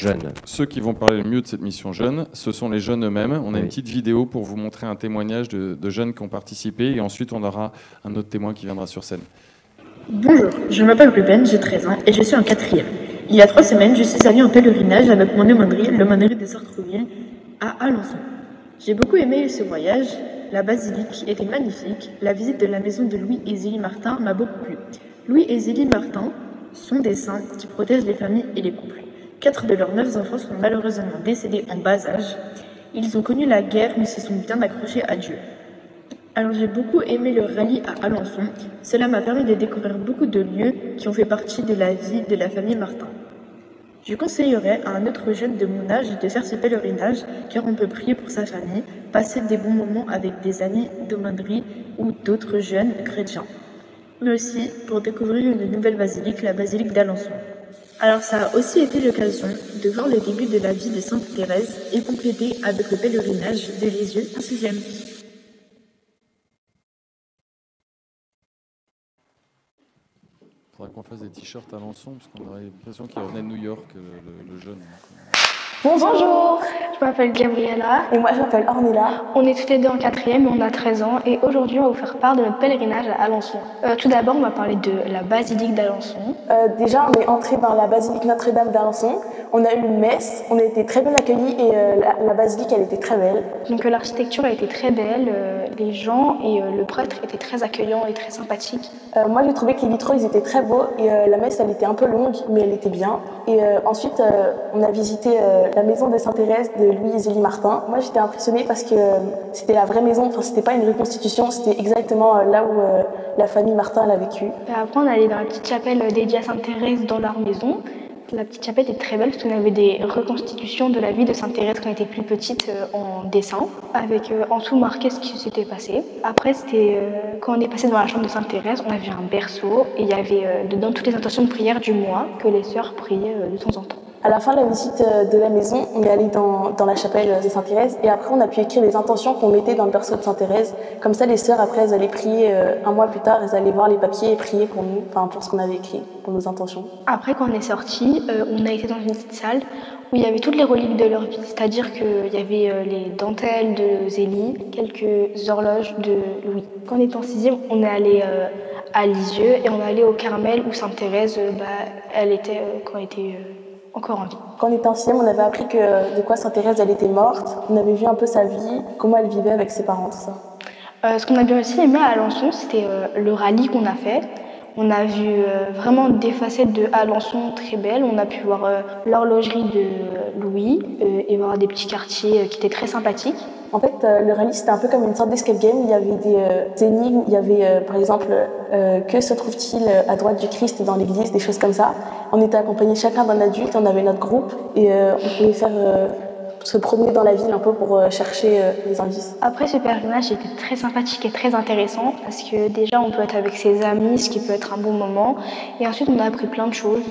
jeunes. Ceux qui vont parler le mieux de cette mission jeune, ce sont les jeunes eux-mêmes. On a une petite vidéo pour vous montrer un témoignage de jeunes qui ont participé et ensuite on aura un autre témoin qui viendra sur scène. Bonjour, je m'appelle Ruben, j'ai 13 ans et je suis en 4e. Il y a 3 semaines, je suis allée en pèlerinage avec mon l'aumônerie de Sartrouville, à Alençon. J'ai beaucoup aimé ce voyage, la basilique était magnifique, la visite de la maison de Louis et Zélie Martin m'a beaucoup plu. Louis et Zélie Martin sont des saints qui protègent les familles et les couples. 4 de leurs 9 enfants sont malheureusement décédés en bas âge. Ils ont connu la guerre mais se sont bien accrochés à Dieu. Alors j'ai beaucoup aimé le rallye à Alençon. Cela m'a permis de découvrir beaucoup de lieux qui ont fait partie de la vie de la famille Martin. Je conseillerais à un autre jeune de mon âge de faire ce pèlerinage car on peut prier pour sa famille, passer des bons moments avec des amis d'aumônerie ou d'autres jeunes chrétiens. Mais aussi pour découvrir une nouvelle basilique, la basilique d'Alençon. Alors ça a aussi été l'occasion de voir le début de la vie de Sainte Thérèse et compléter avec le pèlerinage de Lisieux en 6e. Il faudrait qu'on fasse des t-shirts à Alençon, parce qu'on aurait l'impression qu'il revenait de New York, le jeune. Bonjour, je m'appelle Gabriella. Et moi je m'appelle Ornella. On est toutes les deux en 4e et on a 13 ans et aujourd'hui on va vous faire part de notre pèlerinage à Alençon. Tout d'abord on va parler de la basilique d'Alençon. Déjà on est entré dans la basilique Notre-Dame d'Alençon. On a eu une messe, on a été très bien accueillis et la basilique elle était très belle. Donc l'architecture a été très belle, les gens et le prêtre étaient très accueillants et très sympathiques. Moi j'ai trouvé que les vitraux ils étaient très beaux et la messe elle était un peu longue mais elle était bien. Et ensuite on a visité la maison de Sainte-Thérèse de Louis et Zélie Martin. Moi j'étais impressionnée parce que c'était la vraie maison, enfin c'était pas une reconstitution, c'était exactement là où la famille Martin elle a vécu. Après on est allé dans la petite chapelle dédiée à Sainte-Thérèse dans leur maison. La petite chapelle était très belle parce qu'on avait des reconstitutions de la vie de Sainte-Thérèse quand elle était plus petite en dessin, avec en dessous marqué ce qui s'était passé. Après, c'était quand on est passé dans la chambre de Sainte-Thérèse, on a vu un berceau et il y avait dedans toutes les intentions de prière du mois que les sœurs priaient de temps en temps. À la fin de la visite de la maison, on est allé dans la chapelle de Sainte-Thérèse et après on a pu écrire les intentions qu'on mettait dans le berceau de Sainte-Thérèse. Comme ça, les sœurs après elles allaient prier un mois plus tard, elles allaient voir les papiers et prier pour nous, enfin pour ce qu'on avait écrit, pour nos intentions. Après, quand on est sorti, on a été dans une petite salle où il y avait toutes les reliques de leur vie, c'est-à-dire qu'il y avait les dentelles de Zélie, quelques horloges de Louis. Quand on était en 6e, on est allé à Lisieux et on est allé au Carmel où Sainte-Thérèse, elle était quand elle était encore en vie. Quand on était en 6e, on avait appris de quoi Sainte-Thérèse elle était morte. On avait vu un peu sa vie, comment elle vivait avec ses parents, tout ça. Ce qu'on a bien aussi aimé à Alençon, c'était le rallye qu'on a fait. On a vu vraiment des facettes de Alençon très belles. On a pu voir l'horlogerie de Louis et voir des petits quartiers qui étaient très sympathiques. En fait, le rallye, c'était un peu comme une sorte d'escape game. Il y avait des énigmes, il y avait par exemple que se trouve-t-il à droite du Christ dans l'église, des choses comme ça. On était accompagnés chacun d'un adulte, on avait notre groupe et on pouvait se promener dans la ville un peu pour chercher les indices. Après, ce pèlerinage était très sympathique et très intéressant parce que déjà on peut être avec ses amis, ce qui peut être un bon moment. Et ensuite on a appris plein de choses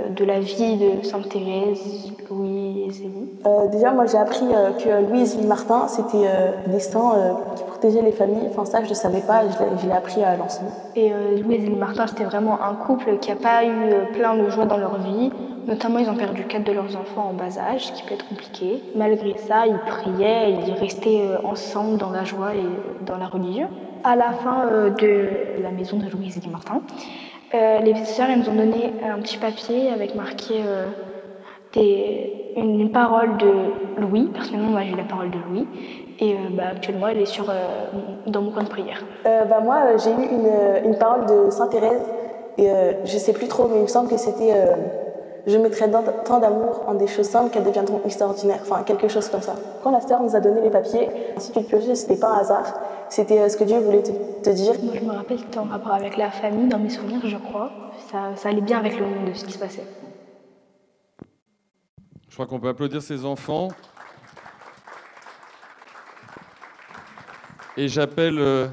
de la vie de Sainte-Thérèse, Louis et Zélie. Déjà moi j'ai appris que Louis et Zélie Martin c'était des saints qui protégeaient les familles. Enfin ça je ne savais pas, je l'ai appris à Alençon. Et Louis et Zélie Martin c'était vraiment un couple qui n'a pas eu plein de joie dans leur vie. Notamment, ils ont perdu 4 de leurs enfants en bas âge, ce qui peut être compliqué. Malgré ça, ils priaient, ils restaient ensemble dans la joie et dans la religion. À la fin de la maison de Louis et Zélie Martin, les sœurs nous ont donné un petit papier avec marqué une parole de Louis. Personnellement, moi j'ai la parole de Louis. Et actuellement, elle est dans mon coin de prière. Moi, j'ai eu une parole de Sainte Thérèse. Et je ne sais plus trop, mais il me semble que c'était... je mettrai tant d'amour en des choses simples qu'elles deviendront extraordinaires. Enfin, quelque chose comme ça. Quand la sœur nous a donné les papiers, si tu le piochais, c'était pas un hasard. C'était ce que Dieu voulait te dire. Moi, je me rappelle que c'était en rapport avec la famille, dans mes souvenirs, je crois. Ça allait bien avec le monde de ce qui se passait. Je crois qu'on peut applaudir ces enfants. Et j'appelle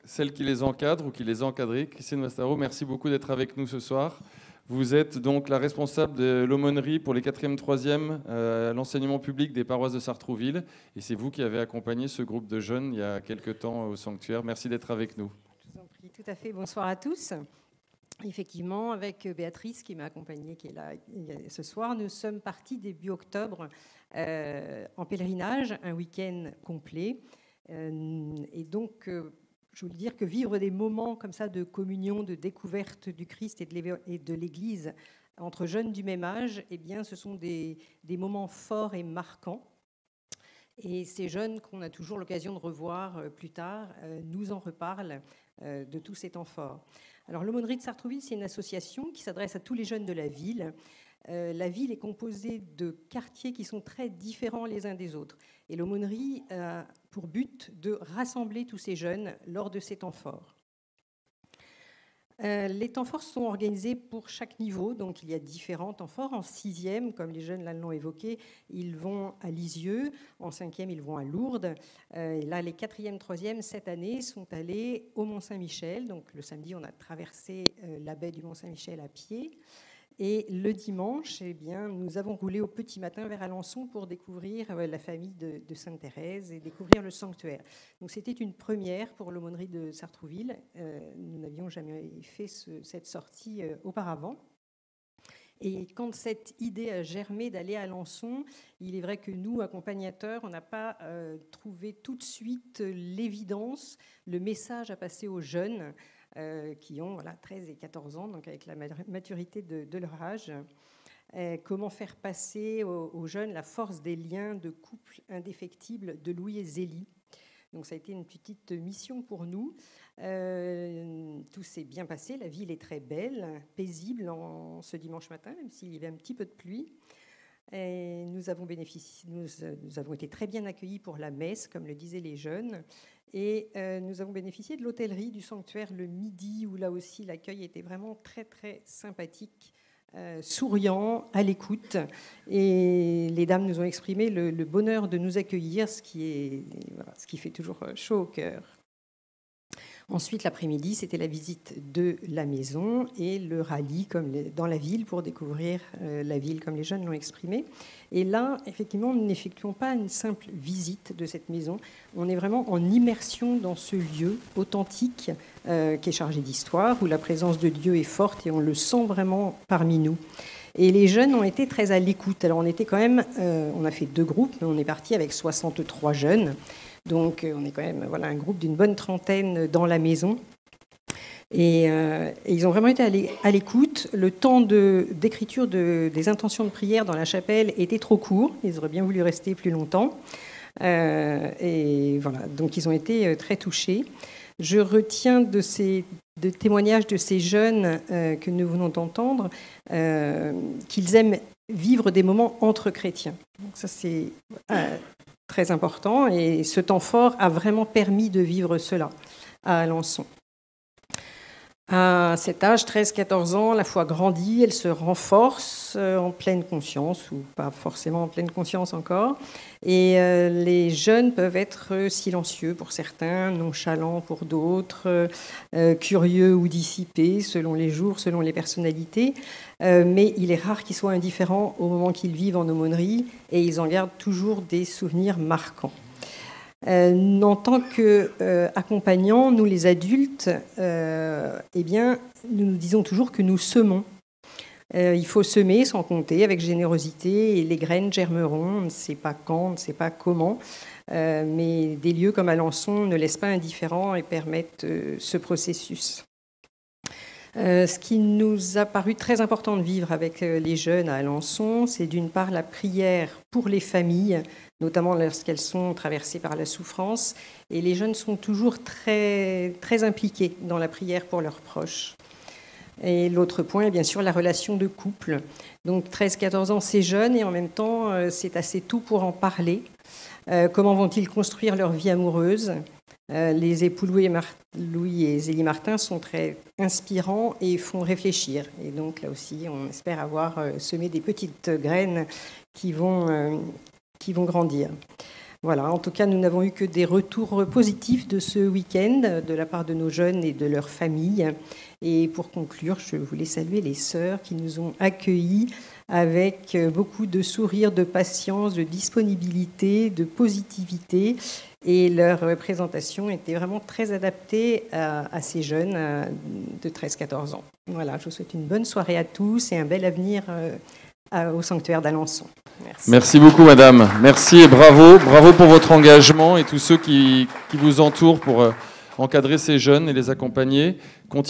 celle qui les encadre ou qui les a encadrés. Christine Mastaro, merci beaucoup d'être avec nous ce soir. Vous êtes donc la responsable de l'aumônerie pour les 4e, 3e à l'enseignement public des paroisses de Sartrouville. Et c'est vous qui avez accompagné ce groupe de jeunes il y a quelque temps au sanctuaire. Merci d'être avec nous. Je vous en prie, tout à fait. Bonsoir à tous. effectivement, avec Béatrice qui m'a accompagnée, qui est là ce soir, nous sommes partis début octobre en pèlerinage, un week-end complet. Et donc, je voulais dire que vivre des moments comme ça de communion, de découverte du Christ et de l'Église entre jeunes du même âge, eh bien, ce sont des moments forts et marquants. Et ces jeunes qu'on a toujours l'occasion de revoir plus tard nous en reparlent de tous ces temps forts. Alors, l'Aumônerie de Sartrouville, c'est une association qui s'adresse à tous les jeunes de la ville. La ville est composée de quartiers qui sont très différents les uns des autres. Et l'aumônerie a pour but de rassembler tous ces jeunes lors de ces temps forts. Les temps forts sont organisés pour chaque niveau, donc il y a différents temps forts. En 6e, comme les jeunes l'ont évoqué, ils vont à Lisieux. En 5e, ils vont à Lourdes. Et là, les 4e, 3e, cette année, sont allés au Mont-Saint-Michel. Donc le samedi, on a traversé la baie du Mont-Saint-Michel à pied. Et le dimanche, eh bien, nous avons roulé au petit matin vers Alençon pour découvrir la famille de Sainte-Thérèse et découvrir le sanctuaire. Donc c'était une première pour l'aumônerie de Sartrouville. Nous n'avions jamais fait cette sortie auparavant. Et quand cette idée a germé d'aller à Alençon, il est vrai que nous, accompagnateurs, on n'a pas trouvé tout de suite l'évidence, le message à passer aux jeunes qui ont 13 et 14 ans, donc avec la maturité de leur âge. Comment faire passer aux jeunes la force des liens de couple indéfectible de Louis et Zélie. Donc ça a été une petite mission pour nous. Tout s'est bien passé, la ville est très belle, paisible ce dimanche matin, même s'il y avait un petit peu de pluie. Et nous avons été très bien accueillis pour la messe, comme le disaient les jeunes. Et nous avons bénéficié de l'hôtellerie du sanctuaire le midi, où là aussi l'accueil était vraiment très, très sympathique, souriant, à l'écoute. Et les dames nous ont exprimé le bonheur de nous accueillir, ce qui fait toujours chaud au cœur. Ensuite, l'après-midi, c'était la visite de la maison et le rallye dans la ville pour découvrir la ville, comme les jeunes l'ont exprimé. Et là, effectivement, nous n'effectuons pas une simple visite de cette maison. On est vraiment en immersion dans ce lieu authentique qui est chargé d'histoire, où la présence de Dieu est forte et on le sent vraiment parmi nous. Et les jeunes ont été très à l'écoute. Alors, on était quand même, on a fait 2 groupes, mais on est parti avec 63 jeunes. Donc, on est quand même un groupe d'une bonne trentaine dans la maison. Et ils ont vraiment été à l'écoute. Le temps d'écriture des intentions de prière dans la chapelle était trop court. Ils auraient bien voulu rester plus longtemps. Et voilà, donc ils ont été très touchés. Je retiens de témoignages de ces jeunes que nous venons d'entendre qu'ils aiment vivre des moments entre chrétiens. Donc ça, c'est très important. Et ce temps fort a vraiment permis de vivre cela à Alençon. À cet âge, 13-14 ans, la foi grandit, elle se renforce en pleine conscience, ou pas forcément en pleine conscience encore. Et les jeunes peuvent être silencieux pour certains, nonchalants pour d'autres, curieux ou dissipés selon les jours, selon les personnalités. Mais il est rare qu'ils soient indifférents au moment qu'ils vivent en aumônerie, et ils en gardent toujours des souvenirs marquants. En tant qu'accompagnants, nous les adultes, eh bien, nous disons toujours que nous semons. Il faut semer sans compter, avec générosité, et les graines germeront. On ne sait pas quand, on ne sait pas comment, mais des lieux comme Alençon ne laissent pas indifférents et permettent ce processus. Ce qui nous a paru très important de vivre avec les jeunes à Alençon, c'est d'une part la prière pour les familles, notamment lorsqu'elles sont traversées par la souffrance. Et les jeunes sont toujours très, très impliqués dans la prière pour leurs proches. Et l'autre point est bien sûr la relation de couple. Donc 13-14 ans, c'est jeune et en même temps, c'est assez tôt pour en parler. Comment vont-ils construire leur vie amoureuse ? Les époux Louis et Zélie Martin sont très inspirants et font réfléchir. Et donc là aussi, on espère avoir semé des petites graines qui vont grandir. Voilà, en tout cas, nous n'avons eu que des retours positifs de ce week-end de la part de nos jeunes et de leurs familles. Et pour conclure, je voulais saluer les sœurs qui nous ont accueillis avec beaucoup de sourires, de patience, de disponibilité, de positivité. Et leur présentation était vraiment très adaptée à ces jeunes de 13-14 ans. Voilà, je vous souhaite une bonne soirée à tous et un bel avenir au sanctuaire d'Alençon. Merci. Merci beaucoup, madame. Merci et bravo. Bravo pour votre engagement et tous ceux qui vous entourent pour encadrer ces jeunes et les accompagner.